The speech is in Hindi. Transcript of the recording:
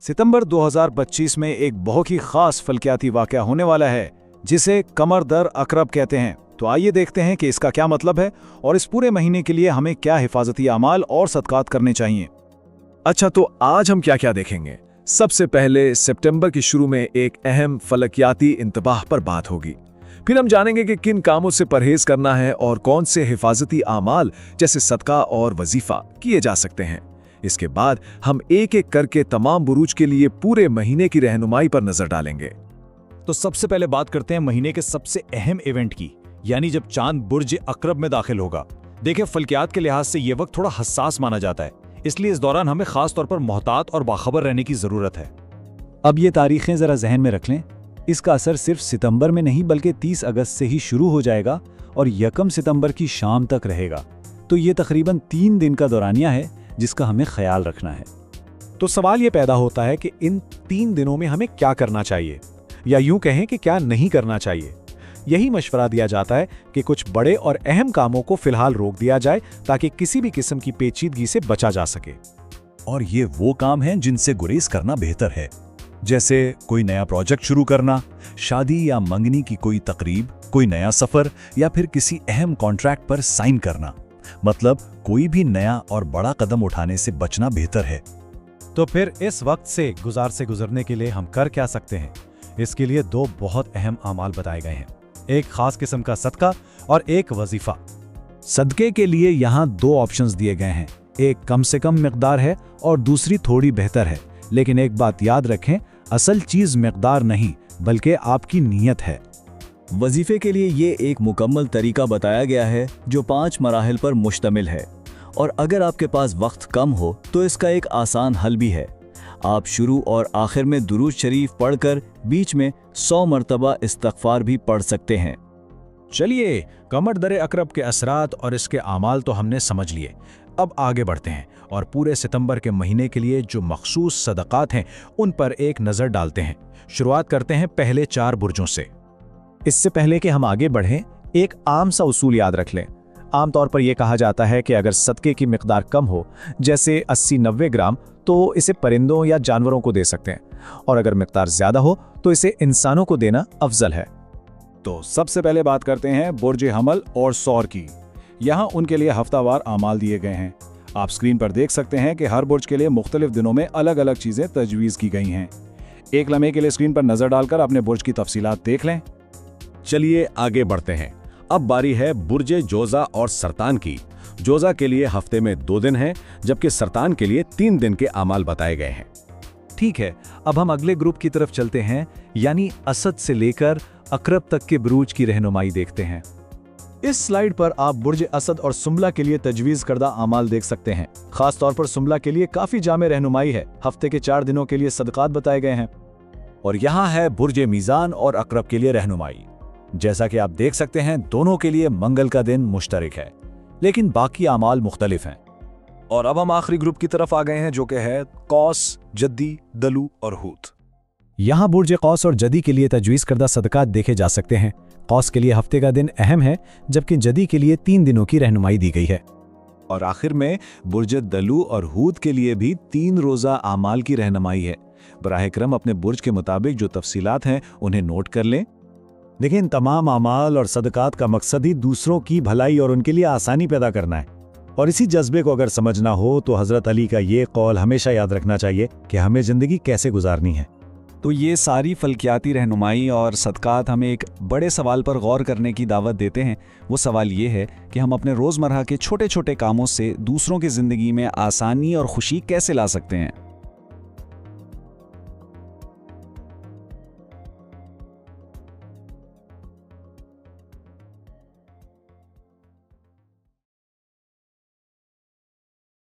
सितंबर 2025 में एक बहुत ही खास फलकियाती वाकया होने वाला है जिसे कमर दर अकरब कहते हैं। तो आइए देखते हैं कि इसका क्या मतलब है और इस पूरे महीने के लिए हमें क्या हिफाजती अमाल और सदकात करने चाहिए। अच्छा, तो आज हम क्या क्या देखेंगे। सबसे पहले सितंबर की शुरू में एक अहम फलकियाती इंतबाह पर बात होगी। फिर हम जानेंगे कि किन कामों से परहेज करना है और कौन से हिफाजती आमाल जैसे सदका और वजीफा किए जा सकते हैं। इसके बाद हम एक एक करके तमाम बुरूज के लिए पूरे महीने की रहनुमाई पर नजर डालेंगे। तो सबसे पहले बात करते हैं महीने के सबसे अहम इवेंट की, यानी जब चांद बुर्ज अकरब में दाखिल होगा। देखिए, फलकियात के लिहाज से यह वक्त थोड़ा हसास माना जाता है, इसलिए इस दौरान हमें खास तौर पर मोहतात और बाखबर रहने की जरूरत है। अब ये तारीखें जरा जहन में रख लें। इसका असर सिर्फ सितंबर में नहीं बल्कि 30 अगस्त से ही शुरू हो जाएगा और 1 सितंबर की शाम तक रहेगा। तो ये तकरीबन 3 दिन का दौरानिया है जिसका हमें ख्याल रखना है। तो सवाल ये पैदा होता है कि इन 3 दिनों में हमें क्या करना चाहिए, या यूं कहें कि क्या नहीं करना चाहिए। यही मशवरा दिया जाता है कि कुछ बड़े और अहम कामों को फिलहाल रोक दिया जाए ताकि किसी भी किस्म की पेचीदगी से बचा जा सके। और ये वो काम हैं जिनसे गुरेज करना बेहतर है, जैसे कोई नया प्रोजेक्ट शुरू करना, शादी या मंगनी की कोई तकरीब, कोई नया सफर या फिर किसी अहम कॉन्ट्रैक्ट पर साइन करना। मतलब कोई भी नया और बड़ा कदम उठाने से बचना बेहतर है। तो फिर इस वक्त से गुजरने के लिए हम कर क्या सकते हैं। इसके लिए 2 बहुत अहम अमाल बताए गए हैं, एक खास किस्म का सदका और एक वजीफा। सदके के लिए यहाँ 2 ऑप्शंस दिए गए हैं, एक कम से कम मिकदार है और दूसरी थोड़ी बेहतर है। लेकिन एक बात याद रखें, असल चीज मिकदार नहीं बल्कि आपकी नीयत है। वजीफे के लिए ये एक मुकम्मल तरीका बताया गया है जो 5 मराहिल पर मुश्तमिल है, और अगर आपके पास वक्त कम हो तो इसका एक आसान हल भी है। आप शुरू और आखिर में दुरूद शरीफ पढ़कर बीच में 100 मरतबा इस्तग़फ़ार भी पढ़ सकते हैं। चलिए, कमर दर अकरब के असरात और इसके आमाल तो हमने समझ लिए। अब आगे बढ़ते हैं और पूरे सितंबर के महीने के लिए जो मखसूस सदकात हैं उन पर एक नज़र डालते हैं। शुरुआत करते हैं पहले 4 बुर्जों से। इससे पहले कि हम आगे बढ़ें, एक आम सा उसूल याद रख लें। आमतौर पर यह कहा जाता है कि अगर सदके की मिकदार कम हो, जैसे 80-90 ग्राम, तो इसे परिंदों या जानवरों को दे सकते हैं, और अगर मिकदार ज्यादा हो तो इसे इंसानों को देना अफजल है। तो सबसे पहले बात करते हैं बुर्ज हमल और सौर की। यहाँ उनके लिए हफ्तावार आमाल दिए गए हैं। आप स्क्रीन पर देख सकते हैं कि हर बुर्ज के लिए मुख्तलिफ दिनों में अलग अलग चीजें तजवीज़ की गई हैं। एक लम्हे के लिए स्क्रीन पर नजर डालकर अपने बुर्ज की तफसीलात देख लें। चलिए आगे बढ़ते हैं। अब बारी है बुर्जे जोजा और सरतान की। जोजा के लिए हफ्ते में 2 दिन हैं, जबकि सरतान के लिए 3 दिन के आमाल बताए गए हैं। ठीक है, अब हम अगले ग्रुप की तरफ चलते हैं, यानी असद से लेकर अकरब तक के बुरूज की रहनुमाई देखते हैं। इस स्लाइड पर आप बुर्ज असद और सुम्बला के लिए तजवीज़ करदा आमाल देख सकते हैं। खास तौर पर सुम्बला के लिए काफ़ी जामे रहनुमाई है। हफ्ते के 4 दिनों के लिए सदकात बताए गए हैं। और यहाँ है बुर्ज मीज़ान और अकरब के लिए रहनुमाई। जैसा कि आप देख सकते हैं, दोनों के लिए मंगल का दिन मुश्तरक है, लेकिन बाकी आमाल मुख्तलिफ हैं। और अब हम आखिरी ग्रुप की तरफ आ गए हैं, जो कि है कौस, जद्दी, दलू और हूत। यहाँ बुर्ज कौस और जदी के लिए तजवीज़ करदा सदकात देखे जा सकते हैं। कौस के लिए हफ्ते का दिन अहम है, जबकि जदी के लिए 3 दिनों की रहनुमाई दी गई है। और आखिर में बुर्ज दलू और हूत के लिए भी 3 रोज़ा आमाल की रहनुमाई है। बराह करम अपने बुर्ज के मुताबिक जो तफसीलात हैं उन्हें नोट कर लें। लेकिन तमाम अमाल और सदकात का मकसद ही दूसरों की भलाई और उनके लिए आसानी पैदा करना है। और इसी जज्बे को अगर समझना हो तो हज़रत अली का ये कौल हमेशा याद रखना चाहिए कि हमें ज़िंदगी कैसे गुजारनी है। तो ये सारी फलकियाती रहनुमाई और सदकात हमें एक बड़े सवाल पर गौर करने की दावत देते हैं। वो सवाल ये है कि हम अपने रोज़मर्रा के छोटे छोटे कामों से दूसरों की ज़िंदगी में आसानी और खुशी कैसे ला सकते हैं।